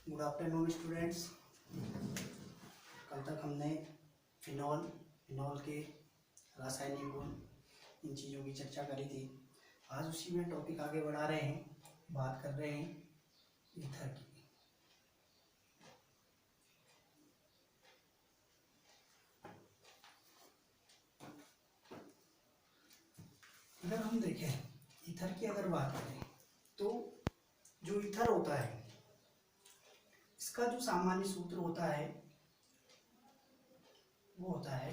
Good afternoon students. कल तक हमने फिनॉल के रासायनिक गुण, इन चीज़ों की चर्चा करी थी। आज उसी में टॉपिक आगे बढ़ा रहे हैं, बात कर रहे हैं ईथर की। अगर हम देखें ईथर की अगर बात करें तो जो ईथर होता है इसका जो सामान्य सूत्र होता है वो होता है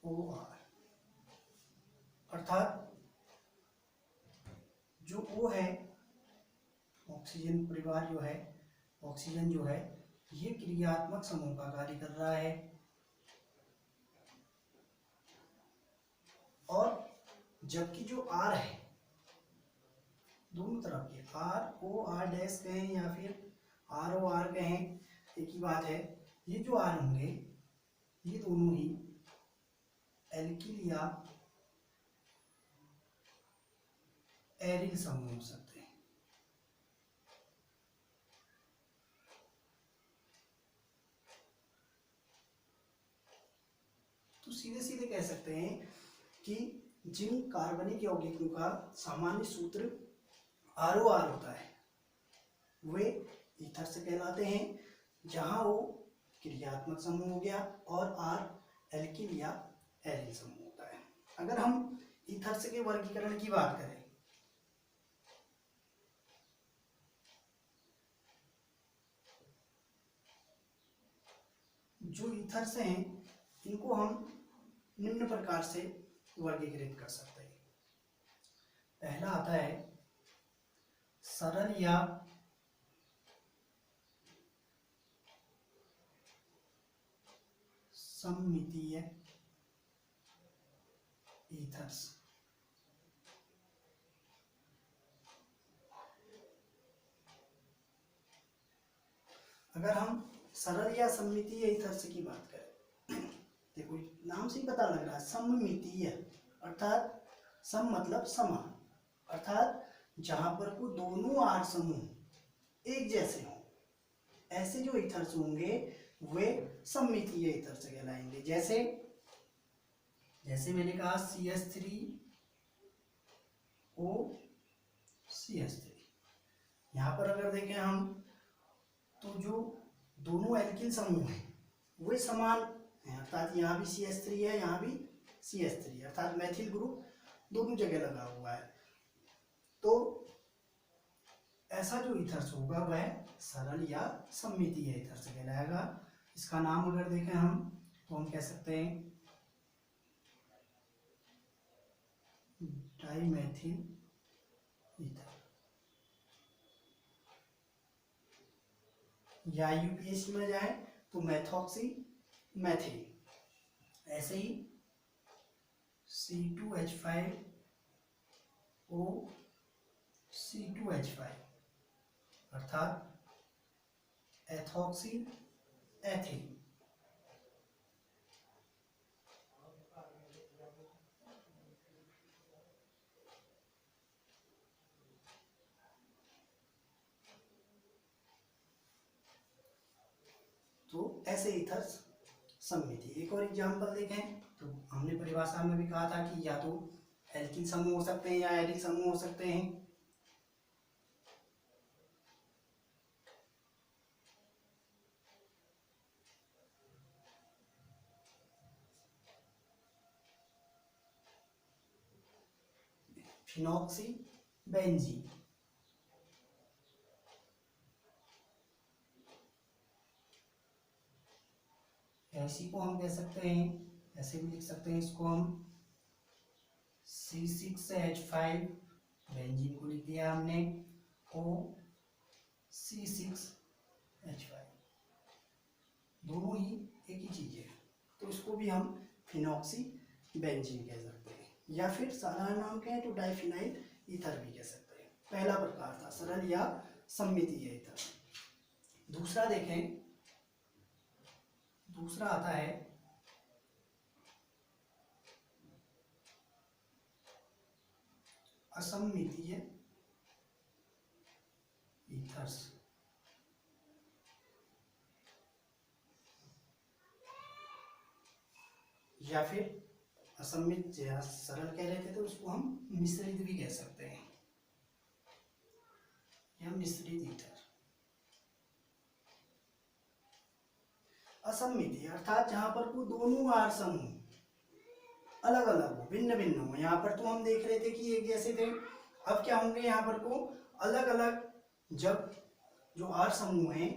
ROR, अर्थात जो O है ऑक्सीजन परिवार जो है, ऑक्सीजन जो है ये क्रियात्मक समूह का कार्य कर रहा है, और जबकि जो R है दोनों तरफ के ROR डैश कहें या फिर ROR कहें, एक ही बात है। ये जो R होंगे ये दोनों ही एल्किल या एरिल समूह हो सकते हैं। तो सीधे सीधे कह सकते हैं कि जिन कार्बनिक यौगिकों का सामान्य सूत्र ROR होता है वे ईथर से कहलाते हैं, जहां वो क्रियात्मक समूह हो गया और R एल्किल या एरिल समूह होता है। अगर हम ईथर से के वर्गीकरण की बात करें जो ईथर से हैं इनको हम निम्न प्रकार से वर्गीकृत कर सकते हैं। पहला आता है सरल या सममितीय ईथर्स। अगर हम सरल या सममितीय ईथर्स की बात करें, देखो नाम से ही पता लग रहा है सममितीय, अर्थात सम मतलब समान, अर्थात जहां पर को दोनों आर समूह एक जैसे हों, ऐसे जो ईथर्स होंगे वे सममितीय ईथर्स कहलाएंगे। जैसे जैसे मैंने कहा CH3O CH3, यहाँ पर अगर देखें हम तो जो दोनों एल्किल समूह हैं वे समान हैं, अर्थात यहाँ भी CH3 है, यहाँ भी CH3 है, अर्थात मैथिल ग्रुप दोनों जगह लगा हुआ है। तो ऐसा जो ईथर्स होगा वह सरल या सममितीय ईथर्स कहलाएगा। इसका नाम अगर देखें हम तो हम कह सकते हैं डाइमेथिल ईथर, या यूपीएससी में जाए तो मेथॉक्सी मैथिल। ऐसे ही C2H5O C2H5, अर्थात एथॉक्सी एथिल। तो ऐसे ईथर्स सममिति। एक और एग्जांपल देखें तो हमने परिभाषा में भी कहा था कि या तो एल्किल समूह हो सकते हैं या एरिल समूह हो सकते हैं। फिनॉक्सी बेंजीन, ऐसी को हम कह सकते हैं, ऐसे भी लिख सकते हैं इसको हम C6H5 बेंजीन को लिख दिया हमने OC6H5, दोनों ही एक ही चीज है, तो इसको भी हम फिनॉक्सी बेंजीन कह सकते हैं, या फिर साधारण नाम कहें तो डाइफिनाइल ईथर भी कह सकते हैं। पहला प्रकार था सरल या सममितीय ईथर। दूसरा देखें, दूसरा आता है असममितीय ईथर्स। या फिर असममित, सरल कह रहे थे तो उसको हम मिश्रित भी कह सकते हैं, या मिश्रित ईथर। असममितीय अर्थात जहां पर को दोनों आर समूह अलग अलग हो, भिन्न भिन्न हो। यहाँ पर तो हम देख रहे थे कि एक जैसे थे, अब क्या होंगे यहाँ पर को अलग अलग, जब जो आर समूह हैं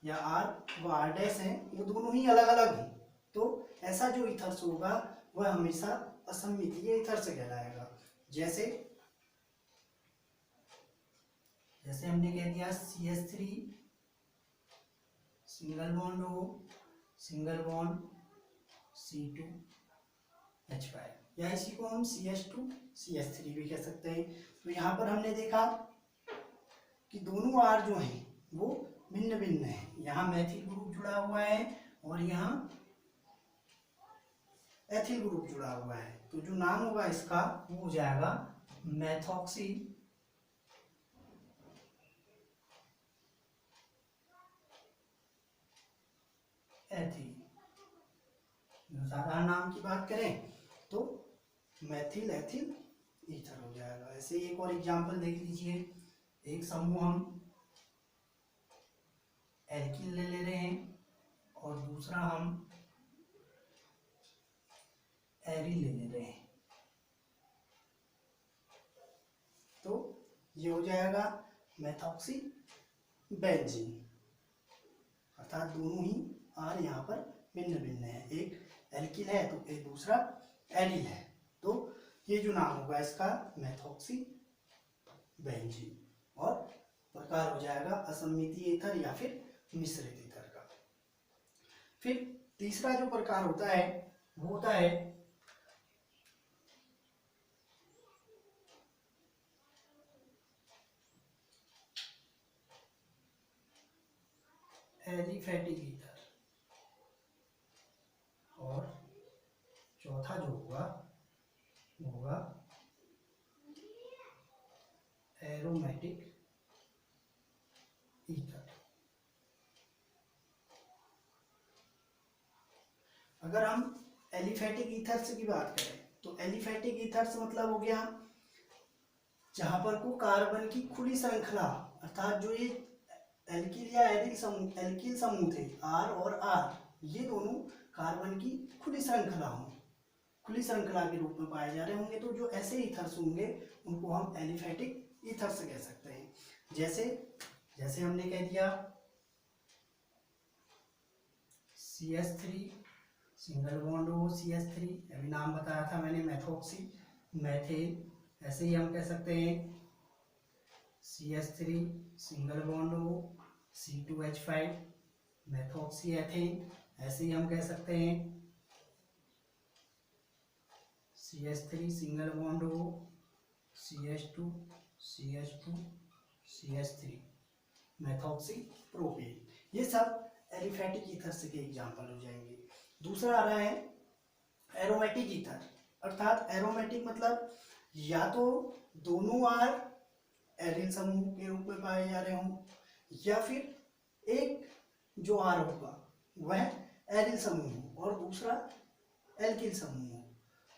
या आर व आर डैश हैं वो दोनों ही अलग अलग हों, तो ऐसा जो ईथर्स होगा वह हमेशा असममितीय ईथर्स कहलाएगा। जैसे जैसे हमने कह दिया CH3 single bond O, single bond C2H5, या इसी को हम CH2 CH3 भी कह सकते हैं। तो यहाँ पर हमने देखा कि दोनों आर जो हैं वो भिन्न भिन्न है। यहाँ मैथिल ग्रुप जुड़ा हुआ है और यहाँ एथिल ग्रुप जुड़ा हुआ है, तो जो नाम होगा इसका वो हो जाएगा मेथॉक्सी एथिल। साधारण नाम की बात करें तो मैथिल एथिल ईथर हो जाएगा। ऐसे एक और एग्जांपल देख लीजिए, एक समूह हम एल्किल ले रहे हैं और दूसरा हम एरिल ले रहे हैं, तो ये हो जाएगा मेथॉक्सी बेंजीन, अर्थात दोनों ही आर यहाँ पर भिन्न भिन्न है, एक एल्किल है तो एक दूसरा एरिल है, तो ये जो नाम होगा इसका मेथॉक्सी बेंजीन, और प्रकार हो जाएगा असममितीय ईथर या फिर मिश्रित ईथर का। फिर तीसरा जो प्रकार होता है वो होता है एलिफैटिक ईथर, और चौथा जो होगा वो होगा एरोमेटिक ईथर। अगर हम एलिफैटिक ईथर्स की बात करें तो एलिफैटिक ईथर्स मतलब हो गया जहां पर को कार्बन की खुली श्रृंखला, अर्थात जो ये एल्किल या एल्किल समूह थे आर और आर, ये दोनों कार्बन की खुली श्रृंखला हों, खुली श्रृंखला के रूप में पाए जा रहे होंगे, तो जो ऐसे ईथर्स होंगे उनको हम एलिफैटिक ईथर्स कह सकते हैं। जैसे जैसे हमने कह दिया CH3 single bond O CH3, अभी नाम बताया था मैंने मेथॉक्सी मैथिल, ऐसे ही हम कह सकते हैं CH3 single bond O C2H5 methoxy ethane, ऐसे ही हम कह सकते हैं CH3 single bond O CH2 CH2 CH3 methoxy propane. ये सब एलिफैटिक ईथर्स के एग्जाम्पल हो जाएंगे। दूसरा आ रहा है एरोमेटिक ईथर, अर्थात एरोमेटिक मतलब या तो दोनों आर एरिल समूह के रूप में पाए जा रहे हों, या फिर एक जो आर होगा वह एरिल समूह हो और दूसरा एल्किल समूह हो,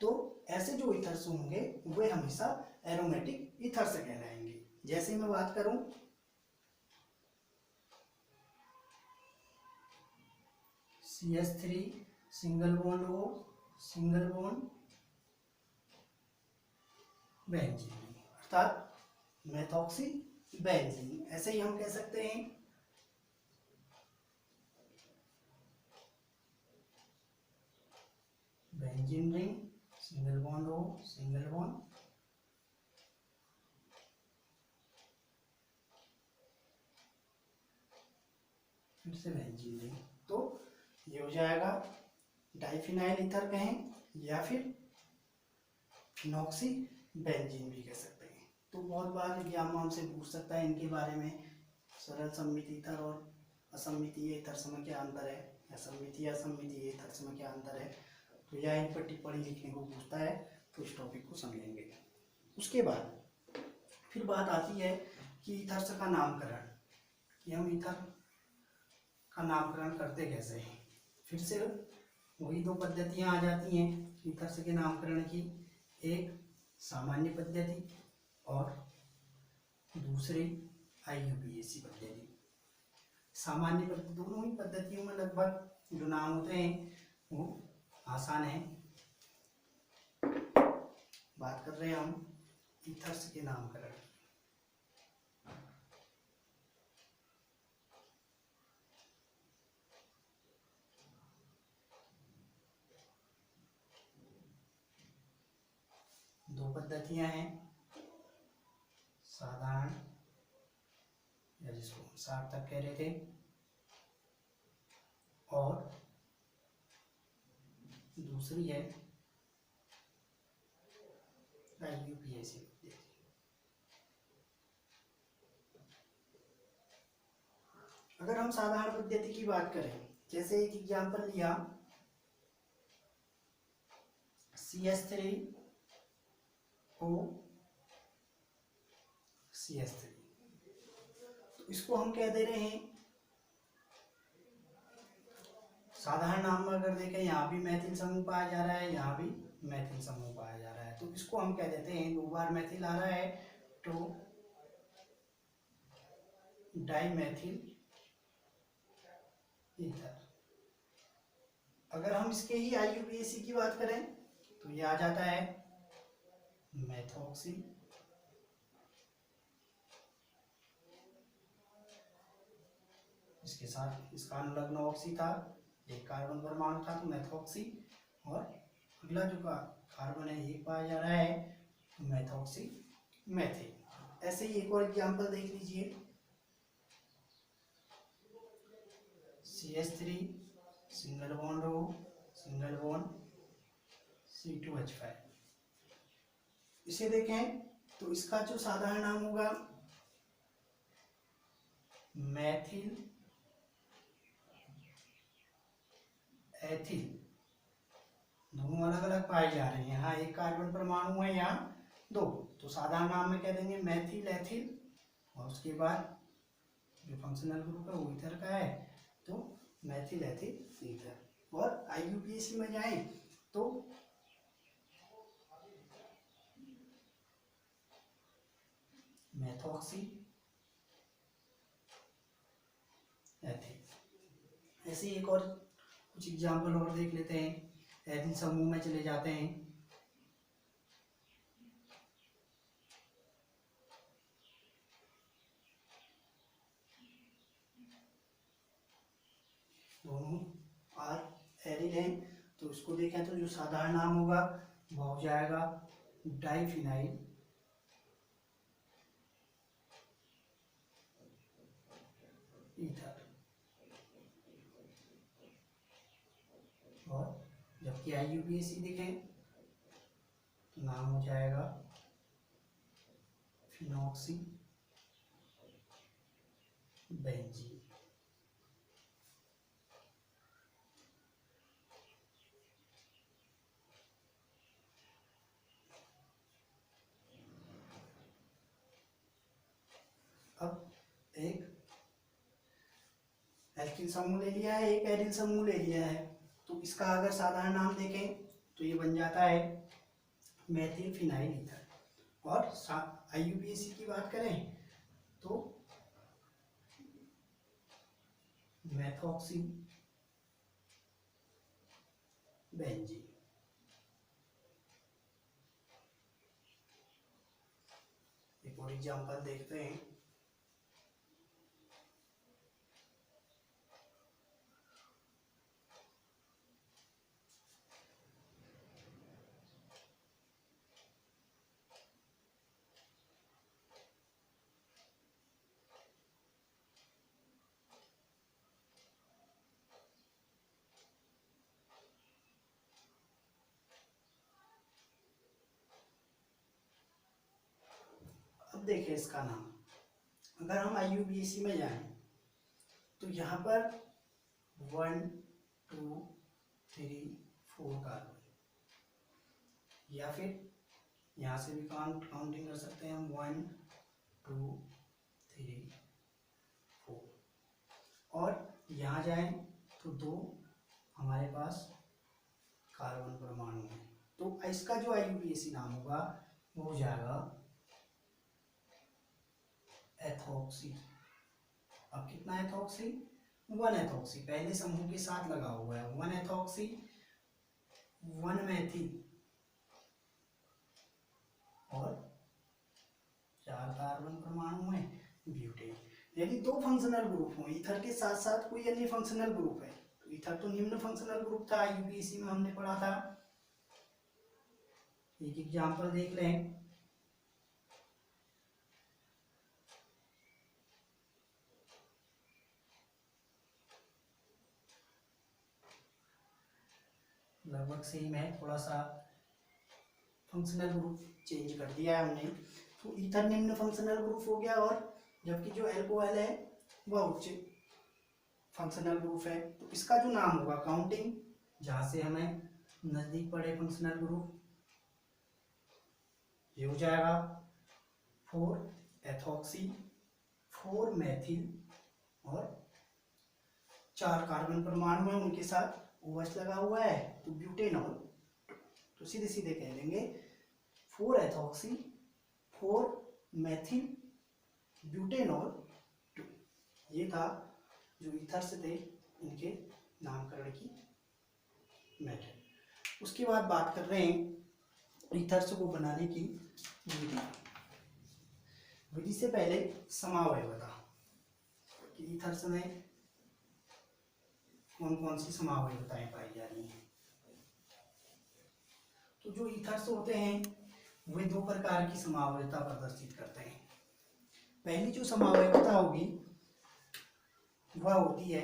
तो ऐसे जो ईथर्स होंगे वे हमेशा एरोमेटिक ईथर्स कहलाएंगे। जैसे मैं बात करूं CH3 single bond O single bond benzene, अर्थात मेथॉक्सी बेंजीन, ऐसे ही हम कह सकते हैं benzene ring single bond O single bond फिर से बेंजीन रिंग, तो ये हो जाएगा डाइफिनाइल ईथर कहें या फिर फिनॉक्सी बेंजीन भी कह सकते हैं। तो बहुत बार एग्जाम में हमसे पूछ सकता है इनके बारे में, सरल सममितीय ईथर और असममितीय ईथर में क्या अंतर है, या सममितीय असममितीय ईथर में क्या अंतर है, तो यह इन पर टिप्पणी लिखने को पूछता है, तो इस टॉपिक को समझेंगे। उसके बाद फिर बात आती है कि ईथर्स का नामकरण, कि हम ईथर का नामकरण करते कैसे हैं। फिर से वही दो पद्धतियां आ जाती हैं ईथर्स के नामकरण की, एक सामान्य पद्धति और दूसरी IUPAC पद्धति। सामान्य पद्धति, दोनों ही पद्धतियों में लगभग जो नाम होते हैं वो आसान है। बात कर रहे हैं हम ईथर्स के नामकरण की। दो पद्धतियां हैं, साधारण या जिसको हम सार्थक कह रहे थे, और दूसरी है IUPAC पद्धति। अगर हम साधारण पद्धति की बात करें, जैसे एक एग्जांपल लिया CH3O CH3, तो इसको हम कह दे रहे हैं, साधारण नाम में अगर देखें यहाँ भी मैथिल समूह पाया जा रहा है, यहाँ भी मैथिल समूह पाया जा रहा है, तो इसको हम कह देते हैं, दो बार मैथिल आ रहा है तो डाइमेथिल ईथर। अगर हम इसके ही IUPAC की बात करें तो ये आ जाता है मेथॉक्सी, इसके साथ इसका अनुलग्न ऑक्सी था, एक कार्बन परमाणु था तो मेथॉक्सी, और अगला जो कार्बन है एक पाया जा रहा है तो मेथॉक्सी मेथिल। ऐसे ही एक और एग्जांपल देख लीजिए, CH3 single bond O single bond C2H5। इसे देखें तो इसका जो साधारण नाम होगा मैथिल एथिल, दोनों अलग अलग पाए जा रहे हैं, यहाँ एक कार्बन परमाणु है, यहाँ दो, तो साधारण नाम में कह देंगे मैथिल एथिल, और उसके बाद जो फंक्शनल ग्रुप है वो ईथर का है तो मैथिल एथिल ईथर। और IUPAC में जाएं तो मेथॉक्सी एथिल। ऐसे एक और कुछ एग्जाम्पल और देख लेते हैं, एथिल समूह में चले जाते हैं। दोनों आर एरिल हैं, तो इसको देखें तो जो साधारण नाम होगा वो हो जाएगा डाइफिनाइल ईथर, और जबकि IUPAC देखें तो नाम हो जाएगा फिनॉक्सी बेंजीन। अब एक एल्किल समूह ले लिया है, एक एरिल समूह ले लिया है, तो इसका अगर साधारण नाम देखें तो ये बन जाता है मेथिल फिनाइल ईथर। और IUPAC की बात करें तो मेथॉक्सी बेंजीन। एक और एग्जांपल देखते हैं, अब देखें इसका नाम, अगर हम IUPAC में जाएं तो यहाँ पर 1 2 3 4 कार्बन, या फिर यहाँ से भी काउंटिंग कर सकते हैं हम 1 2 3 4, और यहाँ जाएं तो 2 हमारे पास कार्बन परमाणु है। तो इसका जो IUPAC नाम होगा वो हो जाएगा एथॉक्सी। अब कितना एथॉक्सी? 1 एथॉक्सी, पहले समूह के साथ लगा हुआ है। 1 एथॉक्सी 1 मेथिल और 4 कार्बन परमाणु है ब्यूटेन। यदि 2 फंक्शनल ग्रुप हो, ईथर के साथ साथ कोई अन्य फंक्शनल ग्रुप है, तो ईथर तो निम्न फंक्शनल ग्रुप था, IUPAC में हमने पढ़ा था। एक एग्जांपल देख लें। लगभग सेम है, थोड़ा सा फंक्शनल ग्रुप चेंज कर दिया है हमने। तो ईथर निम्न फंक्शनल ग्रुप हो गया, और जबकि जो एल्कोहल है वह उच्च फंक्शनल ग्रुप है। तो इसका जो नाम होगा काउंटिंग, जहां से हमें नजदीक पड़े फंक्शनल ग्रुप, ये हो जाएगा 4 एथॉक्सी 4 मेथिल और 4 कार्बन परमाणु है, उनके साथ OH लगा हुआ है, तो ब्यूटेनॉल। तो सीधे सीधे कह देंगे 4 एथॉक्सी 4 मेथिल ब्यूटेनॉल 2। ये था जो ईथर्स थे, इनके नामकरण की मेथड। उसके बाद बात कर रहे हैं ईथर्स को बनाने की विधि। विधि से पहले समावयवता कि ईथर्स में कौन कौन सी समावयवताएं पाई जा रही हैं। तो जो ईथर्स होते हैं वे 2 प्रकार की समावयवता प्रदर्शित करते हैं। पहली जो समावयवता होगी वह होती है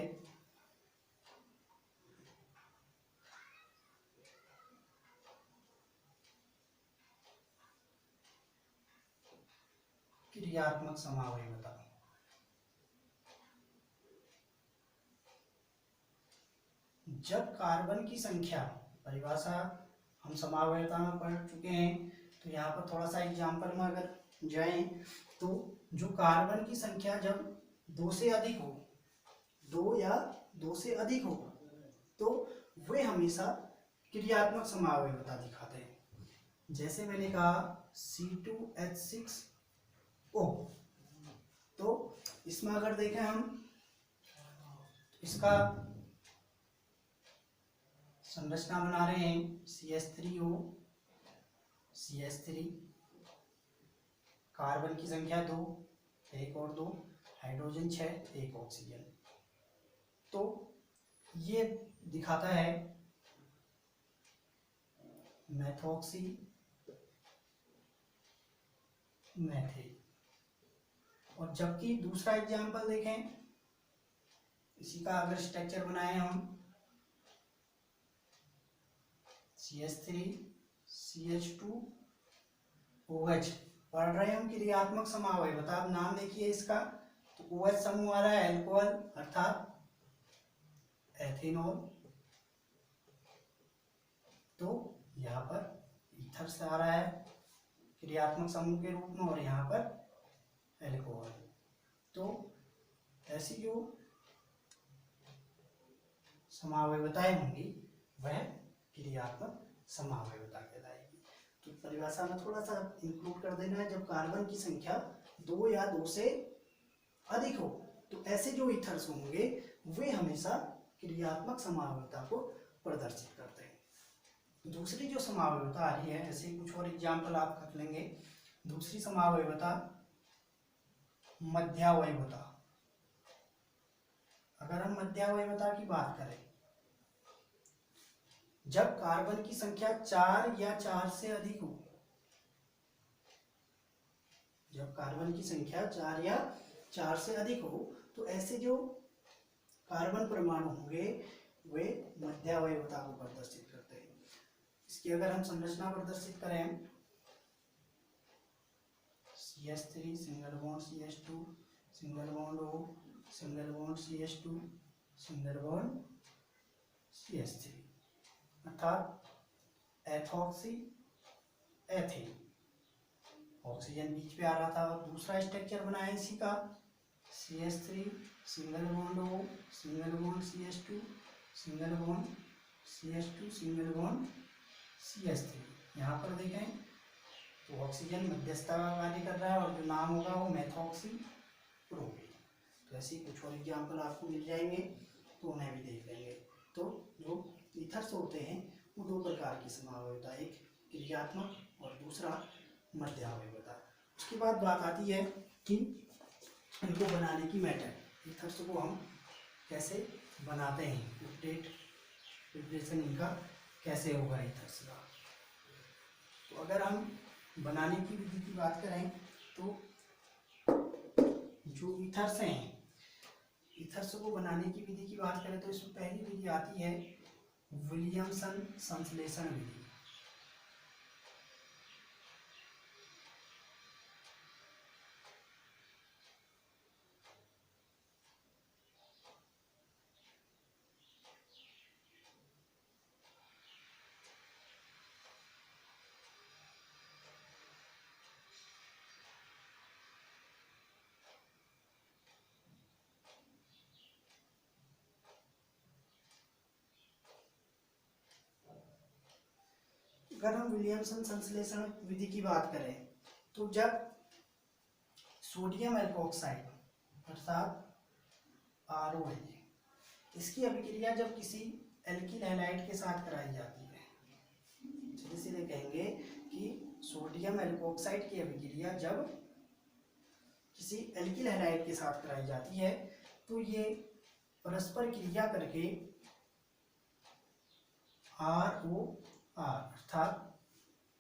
क्रियात्मक समावयवता। जब कार्बन की संख्या, परिभाषा हम समावयवता में पढ़ चुके हैं, तो यहाँ पर थोड़ा सा एग्जाम्पल में अगर जाएं तो जो कार्बन की संख्या जब 2 से अधिक हो, 2 या 2 से अधिक हो, तो वे हमेशा क्रियात्मक समावयवता दिखाते हैं। जैसे मैंने कहा C2H6O, तो इसमें अगर देखें हम, इसका संरचना बना रहे हैं CH3O CH3, कार्बन की संख्या 2, 1 और 2, हाइड्रोजन 6, 1 ऑक्सीजन। तो ये दिखाता है मेथॉक्सी मेथिल। और जबकि दूसरा एग्जांपल देखें, इसी का अगर स्ट्रक्चर बनाए हम CH3 CH2OH, पढ़ रहे हैं हम क्रियात्मक समावयवता। अब नाम देखिए इसका, तो OH समूह आ रहा है एल्कोहल अर्थात एथेनॉल, तो यहाँ पर ईथर से आ रहा है क्रियात्मक समूह के रूप में, और यहाँ पर एल्कोहल। तो ऐसी जो समावयवताएं होंगी वह क्रियात्मक समावयवता कहलाएगी। तो परिभाषा में थोड़ा सा इंक्लूड कर देना है, जब कार्बन की संख्या 2 या 2 से अधिक हो, तो ऐसे जो ईथर्स होंगे वे हमेशा क्रियात्मक समावयवता को प्रदर्शित करते हैं। दूसरी जो समावयवता आ रही है, ऐसे कुछ और एग्जाम्पल आप रख लेंगे। दूसरी समावयवता मध्यावयवता। अगर हम मध्यावयवता की बात करें, जब कार्बन की संख्या 4 या 4 से अधिक हो, जब कार्बन की संख्या 4 या 4 से अधिक हो, तो ऐसे जो कार्बन परमाणु होंगे वे मध्यावयवता को प्रदर्शित करते हैं। इसकी अगर हम संरचना प्रदर्शित करें, CH3 single bond CH2 single bond O single bond CH2 single bond CH3, अर्थात एथॉक्सी एथेन। ऑक्सीजन बीच पे आ रहा था। और दूसरा स्ट्रक्चर बनाया इसी का, CH3 single bond O, single bond CH2, single bond CH2, single bond CH3। यहाँ पर देखें तो ऑक्सीजन मध्यस्थता का कार्य कर रहा है और जो नाम होगा वो मेथॉक्सी प्रोपेन। तो ऐसे ही कुछ और एग्जाम्पल आपको मिल जाएंगे, तो उन्हें भी देख लेंगे। तो जो ईथर्स होते हैं वो दो प्रकार की समावयवता, एक क्रियात्मक और दूसरा मध्यावयवता। उसके बाद बात आती है कि इनको बनाने की मेथड, ईथर्स को हम कैसे बनाते हैं, प्रिपरेशन इनका कैसे होगा ईथर्स का। तो अगर हम बनाने की विधि की बात करें तो जो ईथर्स हैं, ईथर्स को बनाने की विधि की बात करें तो इसमें पहली विधि आती है विलियमसन संश्लेषण विधि। अगर हम विलियमसन संश्लेषण विधि की बात करें तो जब सोडियम एल्कोक्साइड अर्थात ROH, इसकी अभिक्रिया जब किसी एल्किल हैलाइड के साथ कराई जाती है, सीधे सीधे कहेंगे कि सोडियम एल्कोक्साइड की अभिक्रिया जब किसी एल्किल हैलाइड के साथ कराई जाती है तो ये परस्पर क्रिया करके ROR अर्थात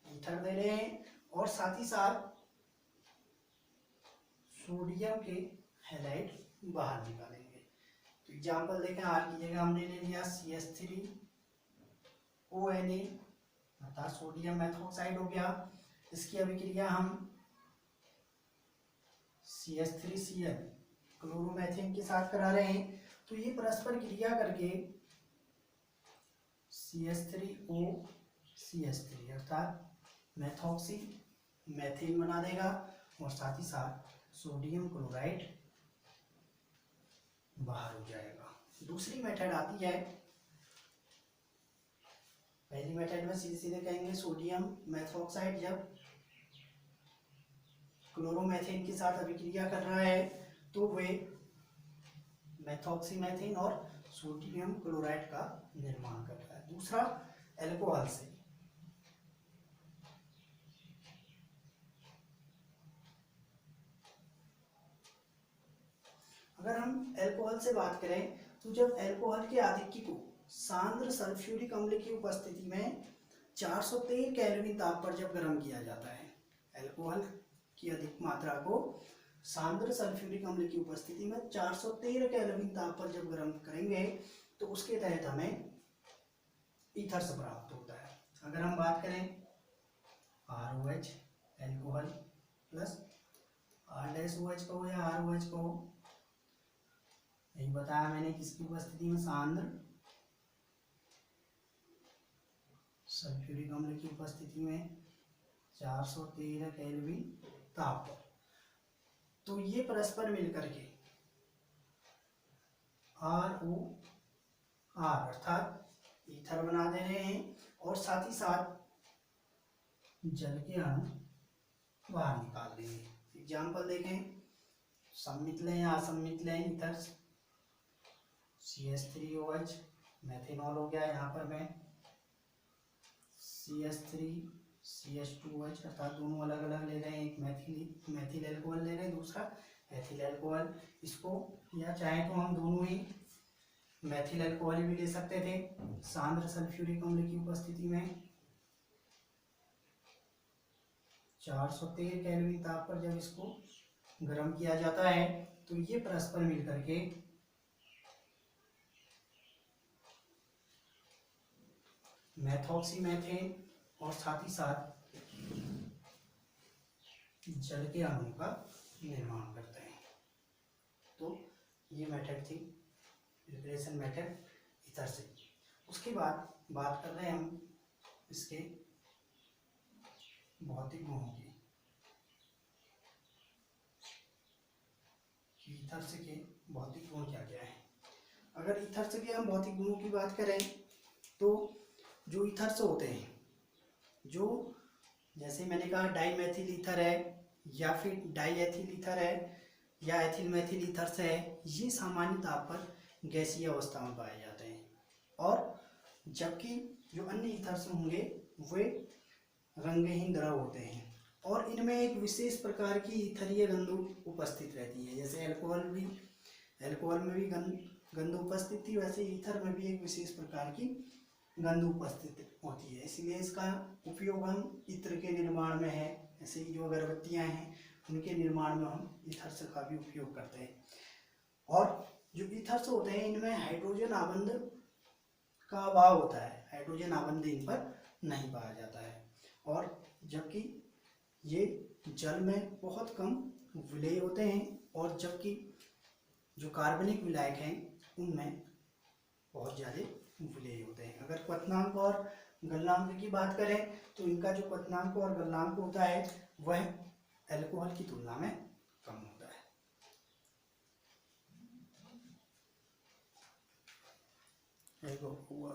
ईथर दे रहे हैं और साथ ही साथ सोडियम के हैलाइड बाहर निकालेंगे। तो एग्जाम्पल देखें, आर की जगह हमने ले लिया CH3ONA अर्थात सोडियम मेथॉक्साइड हो गया। इसकी अभिक्रिया हम CH3Cl क्लोरोमेथेन के साथ करा रहे हैं। तो ये परस्पर क्रिया करके CH3OCH3 अर्थात मेथॉक्सी मेथेन बना देगा और साथ ही साथ सोडियम क्लोराइड बाहर हो जाएगा। दूसरी मेथड आती है, पहली मेथड में सीधे सीधे कहेंगे सोडियम मेथॉक्साइड जब क्लोरोमेथेन के साथ अभिक्रिया कर रहा है तो वे मेथॉक्सीमेथेन और सोडियम क्लोराइड का निर्माण कर रहा है। दूसरा अल्कोहल से, अगर हम अल्कोहल से बात करें तो जब अल्कोहल के आधिक्य को सांद्र सल्फ्यूरिक अम्ल की उपस्थिति में 413 केल्विन ताप पर जब गर्म किया जाता है, अल्कोहल की अधिक मात्रा को सांद्र सल्फ्यूरिक अम्ल की उपस्थिति में 413 केल्विन ताप पर जब गर्म करेंगे तो उसके तहत हमें ईथर्स प्राप्त होता है। अगर हम बात करें ROH अल्कोहल प्लस R-OH को या ROH को, यही बताया मैंने किसकी उपस्थिति में, सांद्र सल्फ्यूरिक अम्ल की उपस्थिति में 413 केल्विन ताप पर। तो ये परस्पर मिलकर के ROR अर्थात ईथर बना दे रहे हैं और साथ ही साथ जल के अणु बाहर निकाल देंगे। एग्जाम्पल देखें, सम्मित लें या असम्मित लें ईथर्स, CH3OH मेथेनॉल हो गया, यहाँ पर मैं CH3CH2OH अर्थात दोनों अलग अलग ले रहे हैं, एक मैथिल एल्कोहल ले रहे हैं, दूसरा एथिल एल्कोहल। इसको या चाहे तो हम दोनों ही मैथिल एल्कोहल भी ले सकते थे सांद्र सल्फ्यूरिक अम्ल की उपस्थिति में। 413 केल्विन ताप पर जब इसको गर्म किया जाता है तो ये परस्पर मिलकर के मेथॉक्सीमेथेन और साथ ही साथ जल के अणुओं का निर्माण करते हैं। तो ये मेथड थी प्रिपरेशन मेथड ईथर से। उसके बाद बात कर रहे हैं हम इसके भौतिक गुणों की। ईथर्स के भौतिक गुण क्या क्या हैं। अगर ईथर्स के हम भौतिक गुणों की बात करें तो जो ईथर्स होते हैं, जो जैसे मैंने कहा डाईमेथिल ईथर है या फिर डाई एथिल ईथर है या एथिल मेथिल ईथर्स है, ये सामान्य ताप पर गैसीय अवस्था में पाए जाते हैं। और जबकि जो अन्य ईथर्स होंगे वे रंगहीन द्रव होते हैं और इनमें एक विशेष प्रकार की ईथरीय गंध उपस्थित रहती है। जैसे अल्कोहल में भी गंध उपस्थित थी, वैसे ईथर में भी एक विशेष प्रकार की गंध उपस्थित होती है। इसलिए इसका उपयोग हम इत्र के निर्माण में है, ऐसे ही जो अगरबत्तियां हैं उनके निर्माण में हम ईथर्स का भी उपयोग करते हैं। और जो ईथर्स होते हैं इनमें हाइड्रोजन आबंध का अभाव होता है, हाइड्रोजन आबंध इन पर नहीं पाया जाता है। और जबकि ये जल में बहुत कम विलेय होते हैं और जबकि जो कार्बनिक विलायक हैं उनमें बहुत ज़्यादा विलेय होते हैं। अगर क्वथनांक और गलनांक की बात करें तो इनका जो क्वथनांक और गलनांक होता है वह अल्कोहल की तुलना में कम होता है। हुआ